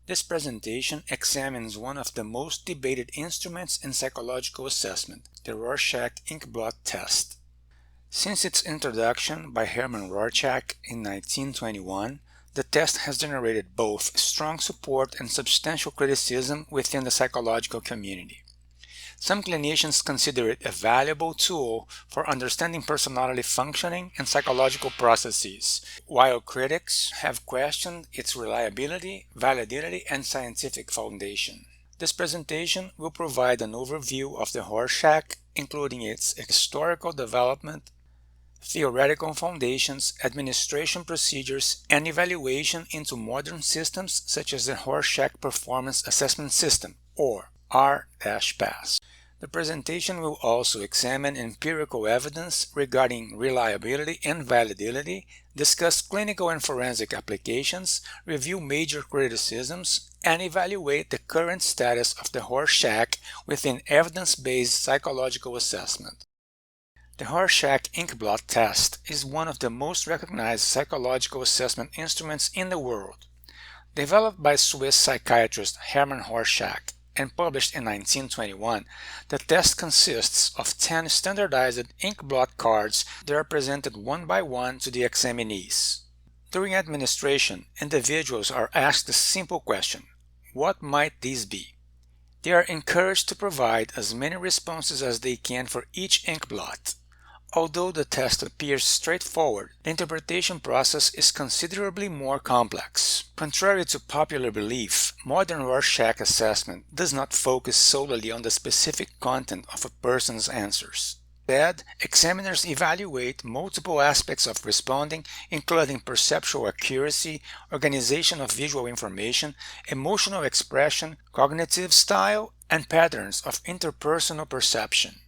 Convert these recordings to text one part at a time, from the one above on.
This presentation examines one of the most debated instruments in psychological assessment, the Rorschach Inkblot test. Since its introduction by Hermann Rorschach in 1921, the test has generated both strong support and substantial criticism within the psychological community. Some clinicians consider it a valuable tool for understanding personality functioning and psychological processes, while critics have questioned its reliability, validity, and scientific foundation. This presentation will provide an overview of the Rorschach, including its historical development, theoretical foundations, administration procedures, and evaluation into modern systems such as the Rorschach Performance Assessment System, or R-PASS. The presentation will also examine empirical evidence regarding reliability and validity, discuss clinical and forensic applications, review major criticisms, and evaluate the current status of the Rorschach within evidence-based psychological assessment. The Rorschach Inkblot test is one of the most recognized psychological assessment instruments in the world. Developed by Swiss psychiatrist Hermann Rorschach and published in 1921, the test consists of 10 standardized Inkblot cards that are presented one by one to the examinees. During administration, individuals are asked the simple question, what might these be? They are encouraged to provide as many responses as they can for each Inkblot. Although the test appears straightforward, the interpretation process is considerably more complex. Contrary to popular belief, modern Rorschach assessment does not focus solely on the specific content of a person's answers. Instead, examiners evaluate multiple aspects of responding, including perceptual accuracy, organization of visual information, emotional expression, cognitive style, and patterns of interpersonal perception.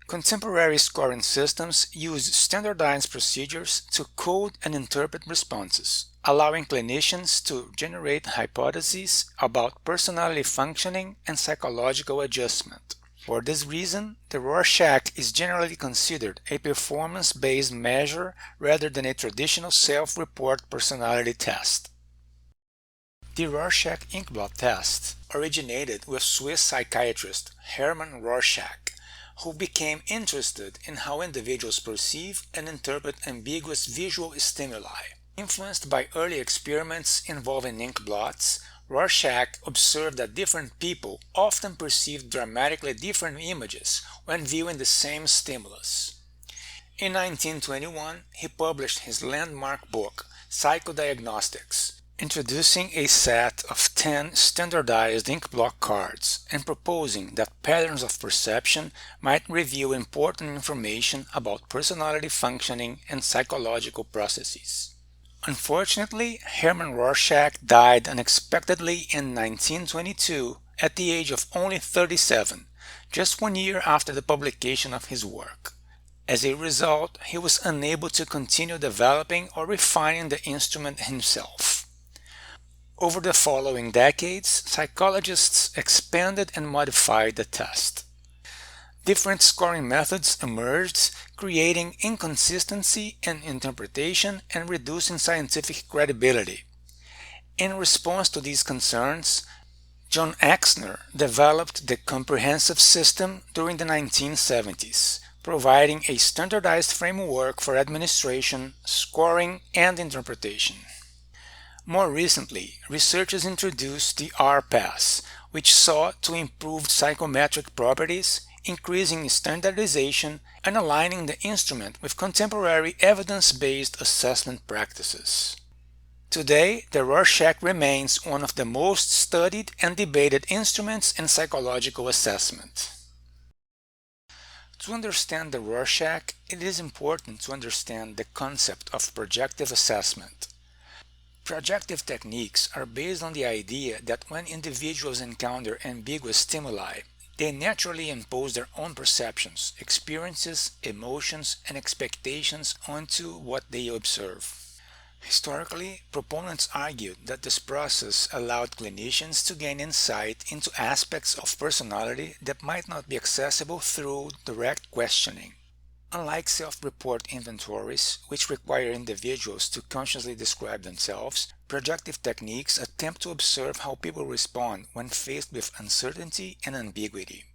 Contemporary scoring systems use standardized procedures to code and interpret responses, allowing clinicians to generate hypotheses about personality functioning and psychological adjustment. For this reason, the Rorschach is generally considered a performance-based measure rather than a traditional self-report personality test. The Rorschach Inkblot test originated with Swiss psychiatrist Hermann Rorschach, who became interested in how individuals perceive and interpret ambiguous visual stimuli. Influenced by early experiments involving inkblots, Rorschach observed that different people often perceived dramatically different images when viewing the same stimulus. In 1921, he published his landmark book, Psychodiagnostics, introducing a set of 10 standardized Inkblot cards and proposing that patterns of perception might reveal important information about personality functioning and psychological processes. Unfortunately, Hermann Rorschach died unexpectedly in 1922 at the age of only 37, just 1 year after the publication of his work. As a result, he was unable to continue developing or refining the instrument himself. Over the following decades, psychologists expanded and modified the test. Different scoring methods emerged, creating inconsistency in interpretation and reducing scientific credibility. In response to these concerns, John Exner developed the comprehensive system during the 1970s, providing a standardized framework for administration, scoring, and interpretation. More recently, researchers introduced the R-PASS, which sought to improve psychometric properties, increasing standardization, and aligning the instrument with contemporary evidence-based assessment practices. Today, the Rorschach remains one of the most studied and debated instruments in psychological assessment. To understand the Rorschach, it is important to understand the concept of projective assessment. Projective techniques are based on the idea that when individuals encounter ambiguous stimuli, they naturally impose their own perceptions, experiences, emotions, and expectations onto what they observe. Historically, proponents argued that this process allowed clinicians to gain insight into aspects of personality that might not be accessible through direct questioning. Unlike self-report inventories, which require individuals to consciously describe themselves, projective techniques attempt to observe how people respond when faced with uncertainty and ambiguity.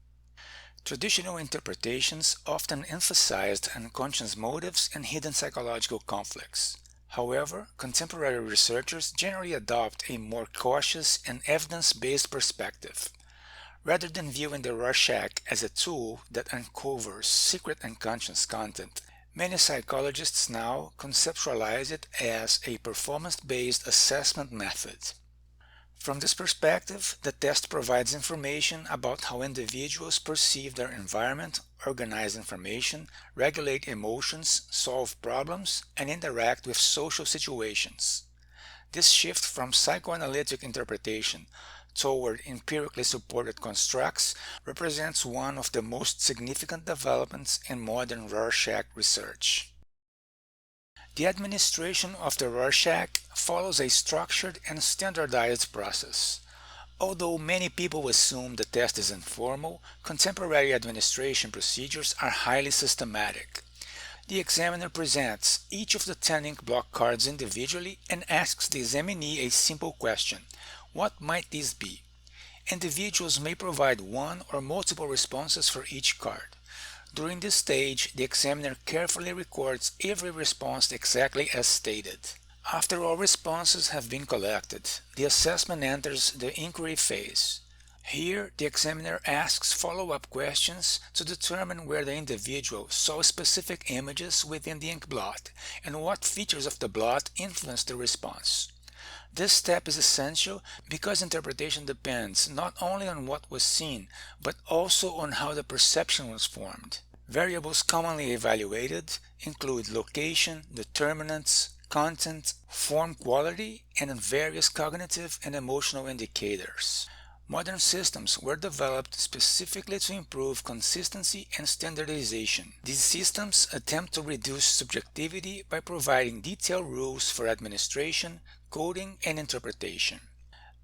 Traditional interpretations often emphasized unconscious motives and hidden psychological conflicts. However, contemporary researchers generally adopt a more cautious and evidence-based perspective. Rather than viewing the Rorschach as a tool that uncovers secret unconscious content, many psychologists now conceptualize it as a performance-based assessment method. From this perspective, the test provides information about how individuals perceive their environment, organize information, regulate emotions, solve problems, and interact with social situations. This shift from psychoanalytic interpretation toward empirically supported constructs represents one of the most significant developments in modern Rorschach research. The administration of the Rorschach follows a structured and standardized process. Although many people assume the test is informal, contemporary administration procedures are highly systematic. The examiner presents each of the 10 Inkblot cards individually and asks the examinee a simple question: what might this be? Individuals may provide one or multiple responses for each card. During this stage, the examiner carefully records every response exactly as stated. After all responses have been collected, the assessment enters the inquiry phase. Here, the examiner asks follow-up questions to determine where the individual saw specific images within the Inkblot and what features of the blot influenced the response. This step is essential because interpretation depends not only on what was seen, but also on how the perception was formed. Variables commonly evaluated include location, determinants, content, form quality, and various cognitive and emotional indicators. Modern systems were developed specifically to improve consistency and standardization. These systems attempt to reduce subjectivity by providing detailed rules for administration, coding, and interpretation.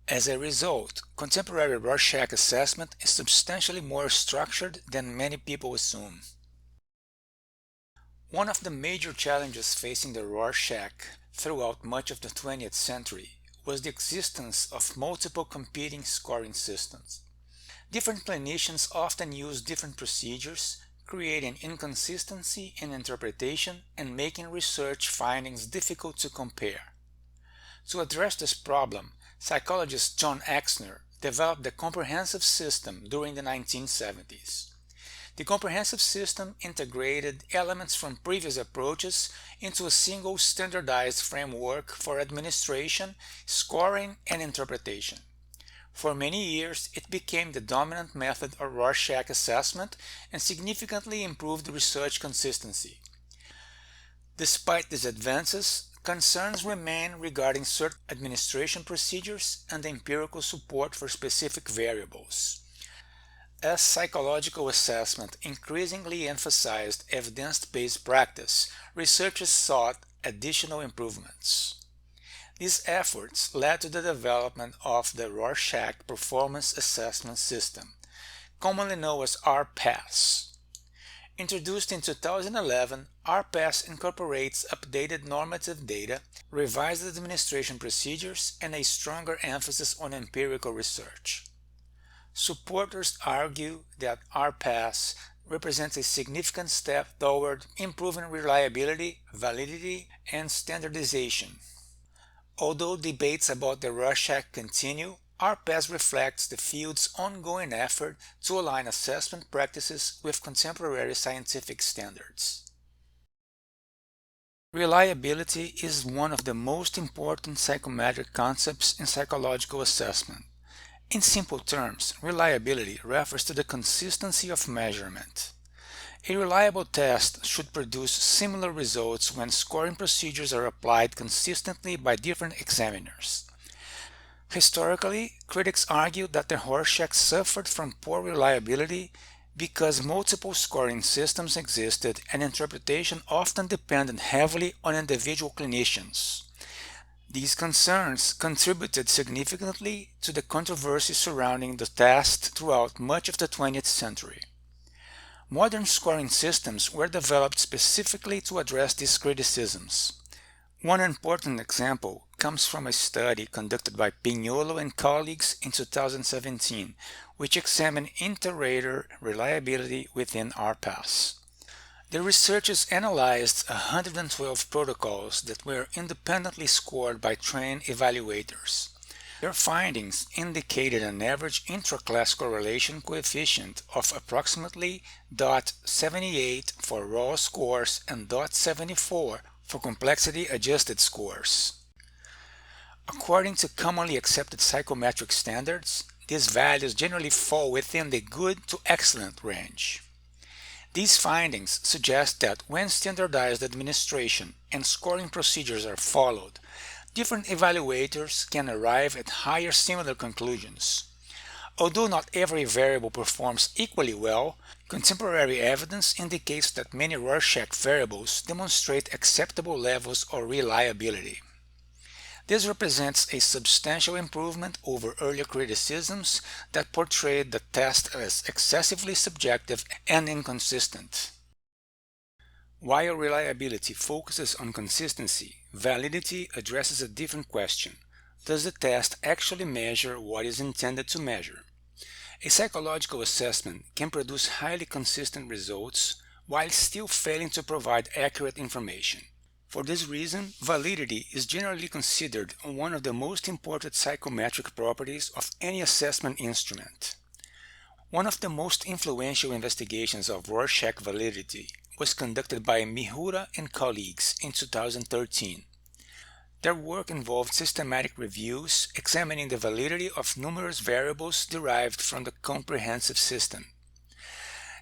As a result, contemporary Rorschach assessment is substantially more structured than many people assume. One of the major challenges facing the Rorschach throughout much of the 20th century was the existence of multiple competing scoring systems. Different clinicians often use different procedures, creating inconsistency in interpretation and making research findings difficult to compare. To address this problem, psychologist John Exner developed the comprehensive system during the 1970s. The comprehensive system integrated elements from previous approaches into a single standardized framework for administration, scoring, and interpretation. For many years, it became the dominant method of Rorschach assessment and significantly improved research consistency. Despite these advances, concerns remain regarding certain administration procedures and the empirical support for specific variables. As psychological assessment increasingly emphasized evidence-based practice, researchers sought additional improvements. These efforts led to the development of the Rorschach Performance Assessment System, commonly known as RPAS. Introduced in 2011, RPAS incorporates updated normative data, revised administration procedures, and a stronger emphasis on empirical research. Supporters argue that RPAS represents a significant step toward improving reliability, validity, and standardization. Although debates about the Rorschach continue, RPAS reflects the field's ongoing effort to align assessment practices with contemporary scientific standards. Reliability is one of the most important psychometric concepts in psychological assessment. In simple terms, reliability refers to the consistency of measurement. A reliable test should produce similar results when scoring procedures are applied consistently by different examiners. Historically, critics argued that the Rorschach suffered from poor reliability because multiple scoring systems existed and interpretation often depended heavily on individual clinicians. These concerns contributed significantly to the controversy surrounding the test throughout much of the 20th century. Modern scoring systems were developed specifically to address these criticisms. One important example comes from a study conducted by Pignolo and colleagues in 2017, which examined inter-rater reliability within RPass. The researchers analyzed 112 protocols that were independently scored by trained evaluators. Their findings indicated an average intra-class correlation coefficient of approximately 0.78 for raw scores and 0.74 for complexity-adjusted scores. According to commonly accepted psychometric standards, these values generally fall within the good to excellent range. These findings suggest that when standardized administration and scoring procedures are followed, different evaluators can arrive at higher similar conclusions. Although not every variable performs equally well, contemporary evidence indicates that many Rorschach variables demonstrate acceptable levels of reliability. This represents a substantial improvement over earlier criticisms that portrayed the test as excessively subjective and inconsistent. While reliability focuses on consistency, validity addresses a different question. Does the test actually measure what is intended to measure? A psychological assessment can produce highly consistent results while still failing to provide accurate information. For this reason, validity is generally considered one of the most important psychometric properties of any assessment instrument. One of the most influential investigations of Rorschach validity was conducted by Miura and colleagues in 2013. Their work involved systematic reviews examining the validity of numerous variables derived from the comprehensive system.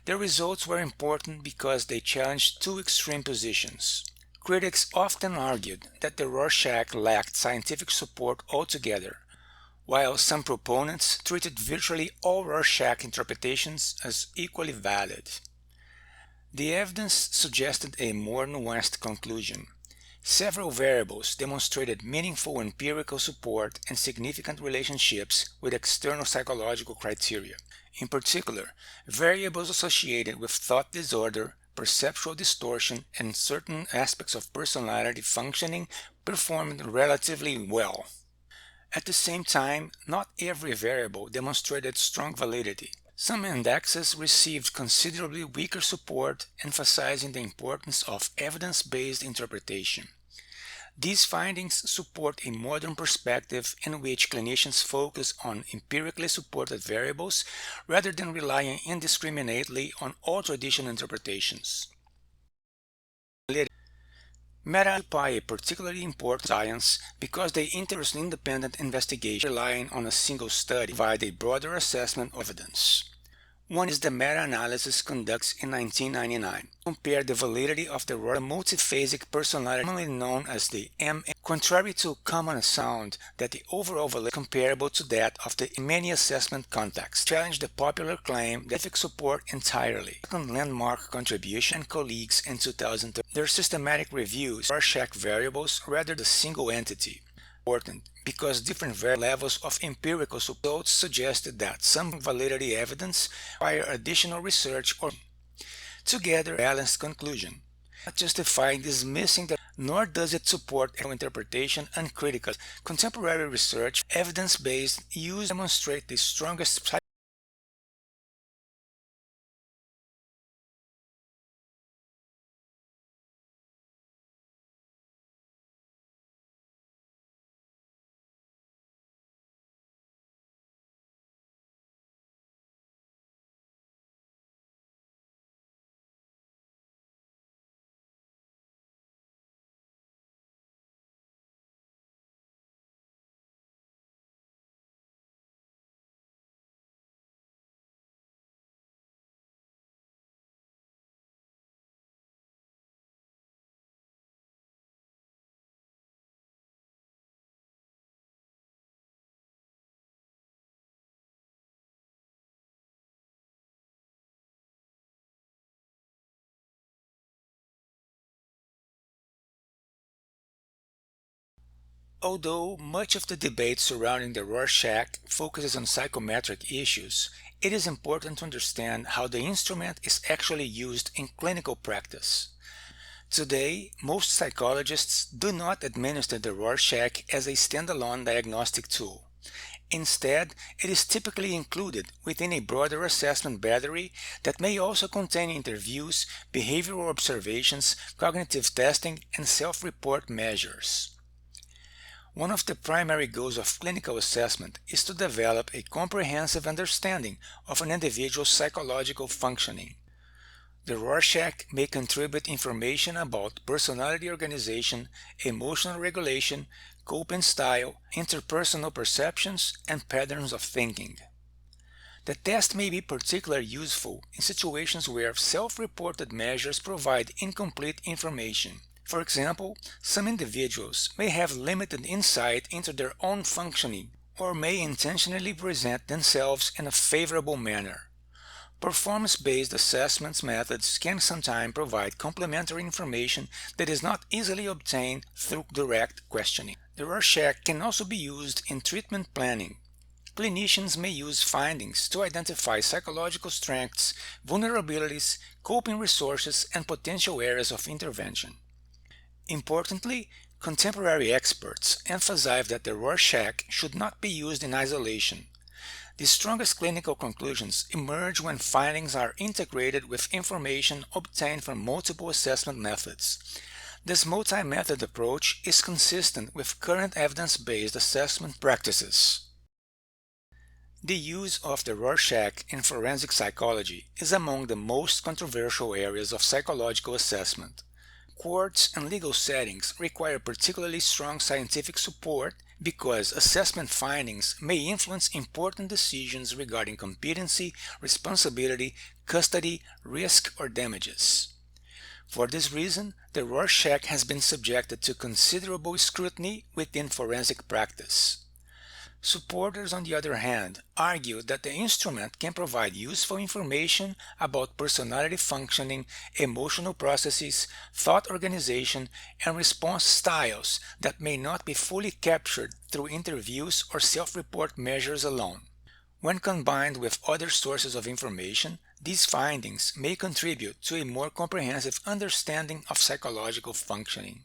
Their results were important because they challenged two extreme positions. Critics often argued that the Rorschach lacked scientific support altogether, while some proponents treated virtually all Rorschach interpretations as equally valid. The evidence suggested a more nuanced conclusion. Several variables demonstrated meaningful empirical support and significant relationships with external psychological criteria. In particular, variables associated with thought disorder, perceptual distortion, and certain aspects of personality functioning performed relatively well. At the same time, not every variable demonstrated strong validity. Some indexes received considerably weaker support, emphasizing the importance of evidence-based interpretation. These findings support a modern perspective in which clinicians focus on empirically supported variables rather than relying indiscriminately on all traditional interpretations. Meta occupy a particularly important science because they interest independent investigation relying on a single study provide a broader assessment of evidence. One is the meta-analysis conducted in 1999 compared the validity of the multiphasic personality commonly known as the M. Contrary to common sound that the overall validity is comparable to that of the in many assessment contexts, challenged the popular claim that scientific support entirely. Second landmark contribution and colleagues in 2003. Their systematic reviews of Rorschach variables rather than a single entity. Important because different levels of empirical results suggested that some validity evidence require additional research or together balanced conclusion, not justifying dismissing the nor does it support interpretation uncritically. Contemporary research, evidence-based, use demonstrate the strongest Although much of the debate surrounding the Rorschach focuses on psychometric issues, it is important to understand how the instrument is actually used in clinical practice. Today, most psychologists do not administer the Rorschach as a standalone diagnostic tool. Instead, it is typically included within a broader assessment battery that may also contain interviews, behavioral observations, cognitive testing, and self-report measures. One of the primary goals of clinical assessment is to develop a comprehensive understanding of an individual's psychological functioning. The Rorschach may contribute information about personality organization, emotional regulation, coping style, interpersonal perceptions, and patterns of thinking. The test may be particularly useful in situations where self-reported measures provide incomplete information. For example, some individuals may have limited insight into their own functioning or may intentionally present themselves in a favorable manner. Performance-based assessment methods can sometimes provide complementary information that is not easily obtained through direct questioning. The Rorschach can also be used in treatment planning. Clinicians may use findings to identify psychological strengths, vulnerabilities, coping resources, and potential areas of intervention. Importantly, contemporary experts emphasize that the Rorschach should not be used in isolation. The strongest clinical conclusions emerge when findings are integrated with information obtained from multiple assessment methods. This multi-method approach is consistent with current evidence-based assessment practices. The use of the Rorschach in forensic psychology is among the most controversial areas of psychological assessment. Courts and legal settings require particularly strong scientific support because assessment findings may influence important decisions regarding competency, responsibility, custody, risk, or damages. For this reason, the Rorschach has been subjected to considerable scrutiny within forensic practice. Supporters, on the other hand, argue that the instrument can provide useful information about personality functioning, emotional processes, thought organization, and response styles that may not be fully captured through interviews or self-report measures alone. When combined with other sources of information, these findings may contribute to a more comprehensive understanding of psychological functioning.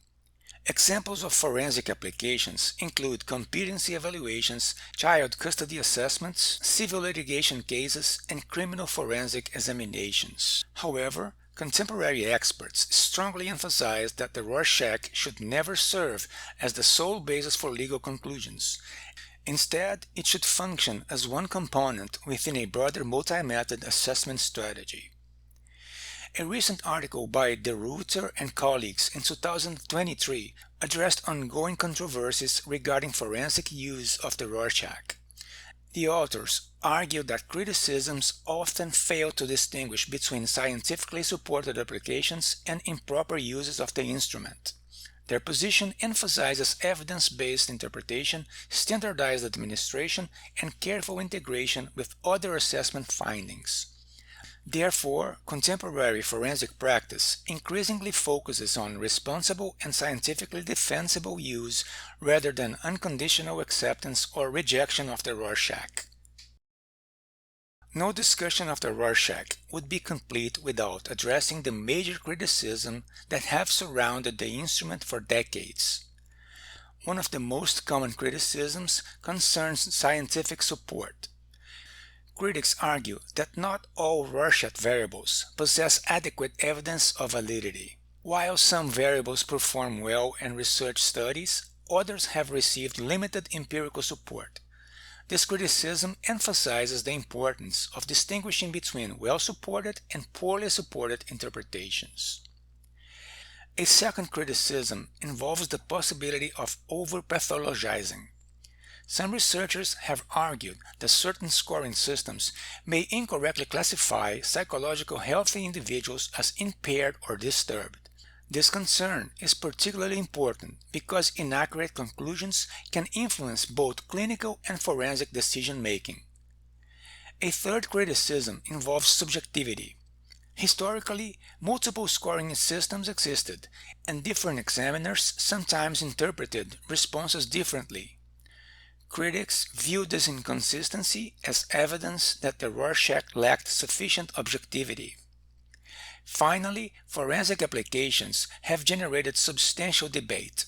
Examples of forensic applications include competency evaluations, child custody assessments, civil litigation cases, and criminal forensic examinations. However, contemporary experts strongly emphasize that the Rorschach should never serve as the sole basis for legal conclusions. Instead, it should function as one component within a broader multi-method assessment strategy. A recent article by De Ruyter and colleagues in 2023 addressed ongoing controversies regarding forensic use of the Rorschach. The authors argued that criticisms often fail to distinguish between scientifically supported applications and improper uses of the instrument. Their position emphasizes evidence-based interpretation, standardized administration, and careful integration with other assessment findings. Therefore, contemporary forensic practice increasingly focuses on responsible and scientifically defensible use rather than unconditional acceptance or rejection of the Rorschach. No discussion of the Rorschach would be complete without addressing the major criticisms that have surrounded the instrument for decades. One of the most common criticisms concerns scientific support. Critics argue that not all Rorschach variables possess adequate evidence of validity. While some variables perform well in research studies, others have received limited empirical support. This criticism emphasizes the importance of distinguishing between well-supported and poorly supported interpretations. A second criticism involves the possibility of over-pathologizing. Some researchers have argued that certain scoring systems may incorrectly classify psychological healthy individuals as impaired or disturbed. This concern is particularly important because inaccurate conclusions can influence both clinical and forensic decision-making. A third criticism involves subjectivity. Historically, multiple scoring systems existed, and different examiners sometimes interpreted responses differently. Critics view this inconsistency as evidence that the Rorschach lacked sufficient objectivity. Finally, forensic applications have generated substantial debate.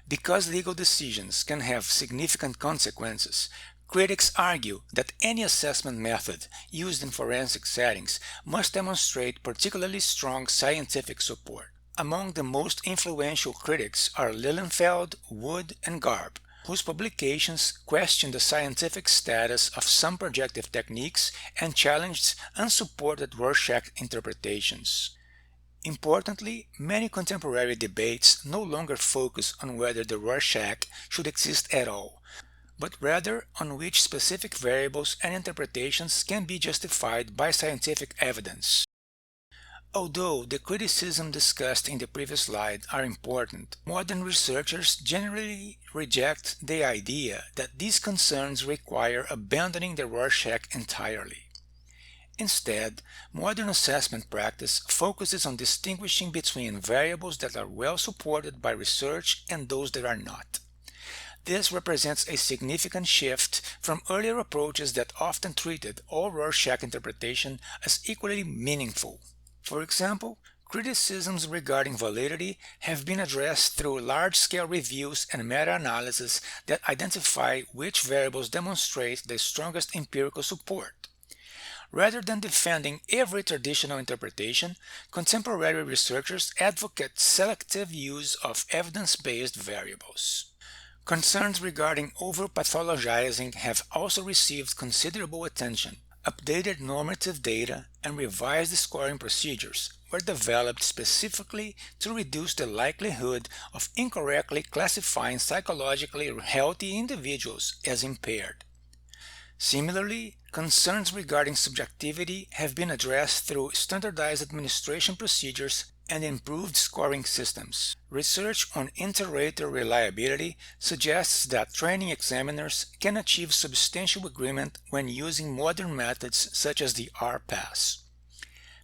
Because legal decisions can have significant consequences, critics argue that any assessment method used in forensic settings must demonstrate particularly strong scientific support. Among the most influential critics are Lilienfeld, Wood, and Garb, whose publications question the scientific status of some projective techniques and challenged unsupported Rorschach interpretations. Importantly, many contemporary debates no longer focus on whether the Rorschach should exist at all, but rather on which specific variables and interpretations can be justified by scientific evidence. Although the criticisms discussed in the previous slide are important, modern researchers generally reject the idea that these concerns require abandoning the Rorschach entirely. Instead, modern assessment practice focuses on distinguishing between variables that are well supported by research and those that are not. This represents a significant shift from earlier approaches that often treated all Rorschach interpretation as equally meaningful. For example, criticisms regarding validity have been addressed through large-scale reviews and meta-analysis that identify which variables demonstrate the strongest empirical support. Rather than defending every traditional interpretation, contemporary researchers advocate selective use of evidence-based variables. Concerns regarding over-pathologizing have also received considerable attention. Updated normative data and revised scoring procedures were developed specifically to reduce the likelihood of incorrectly classifying psychologically healthy individuals as impaired. Similarly, concerns regarding subjectivity have been addressed through standardized administration procedures and improved scoring systems. Research on inter-rater reliability suggests that training examiners can achieve substantial agreement when using modern methods such as the R-pass.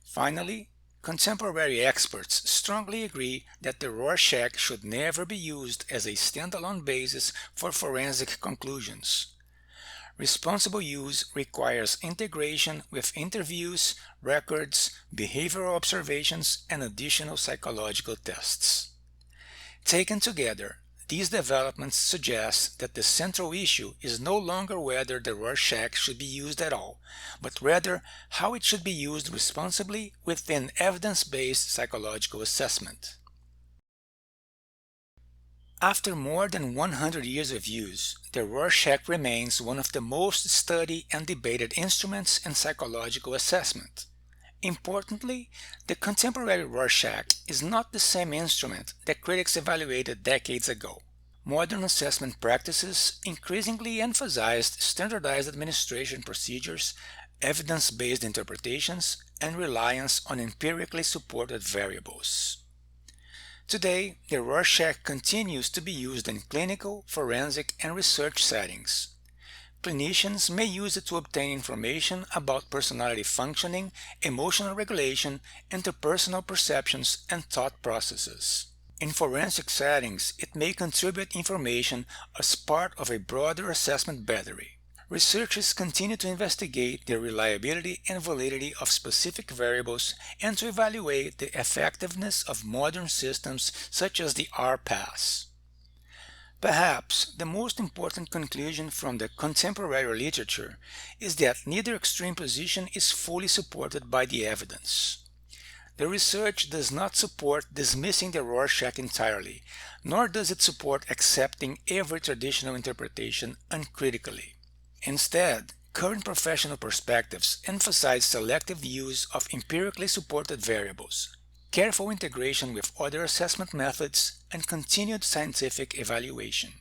Finally, contemporary experts strongly agree that the Rorschach should never be used as a standalone basis for forensic conclusions. Responsible use requires integration with interviews, records, behavioral observations, and additional psychological tests. Taken together, these developments suggest that the central issue is no longer whether the Rorschach should be used at all, but rather how it should be used responsibly within evidence-based psychological assessment. After more than 100 years of use, the Rorschach remains one of the most studied and debated instruments in psychological assessment. Importantly, the contemporary Rorschach is not the same instrument that critics evaluated decades ago. Modern assessment practices increasingly emphasized standardized administration procedures, evidence-based interpretations, and reliance on empirically supported variables. Today, the Rorschach continues to be used in clinical, forensic, and research settings. Clinicians may use it to obtain information about personality functioning, emotional regulation, interpersonal perceptions, and thought processes. In forensic settings, it may contribute information as part of a broader assessment battery. Researchers continue to investigate the reliability and validity of specific variables and to evaluate the effectiveness of modern systems such as the R-pass. Perhaps the most important conclusion from the contemporary literature is that neither extreme position is fully supported by the evidence. The research does not support dismissing the Rorschach entirely, nor does it support accepting every traditional interpretation uncritically. Instead, current professional perspectives emphasize selective use of empirically supported variables, careful integration with other assessment methods, and continued scientific evaluation.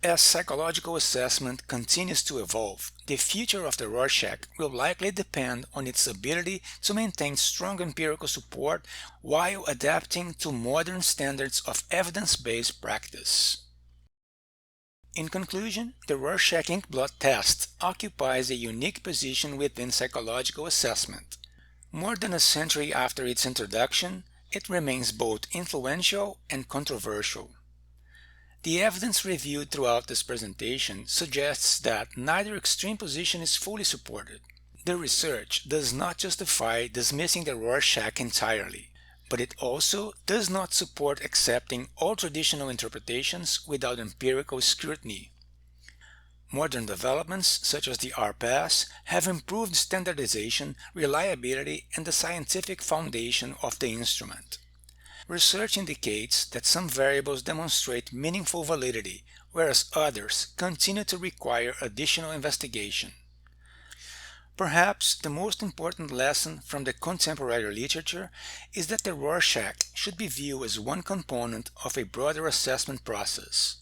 As psychological assessment continues to evolve, the future of the Rorschach will likely depend on its ability to maintain strong empirical support while adapting to modern standards of evidence-based practice. In conclusion, the Rorschach Inkblot test occupies a unique position within psychological assessment. More than a century after its introduction, it remains both influential and controversial. The evidence reviewed throughout this presentation suggests that neither extreme position is fully supported. The research does not justify dismissing the Rorschach entirely, but it also does not support accepting all traditional interpretations without empirical scrutiny. Modern developments, such as the RPAS, have improved standardization, reliability, and the scientific foundation of the instrument. Research indicates that some variables demonstrate meaningful validity, whereas others continue to require additional investigation. Perhaps the most important lesson from the contemporary literature is that the Rorschach should be viewed as one component of a broader assessment process.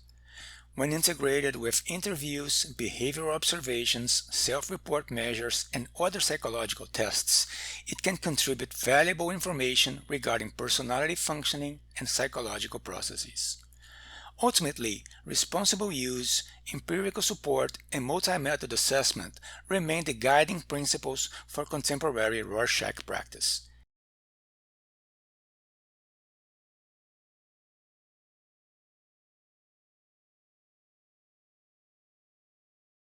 When integrated with interviews, behavioral observations, self-report measures, and other psychological tests, it can contribute valuable information regarding personality functioning and psychological processes. Ultimately, responsible use, empirical support, and multi-method assessment remain the guiding principles for contemporary Rorschach practice.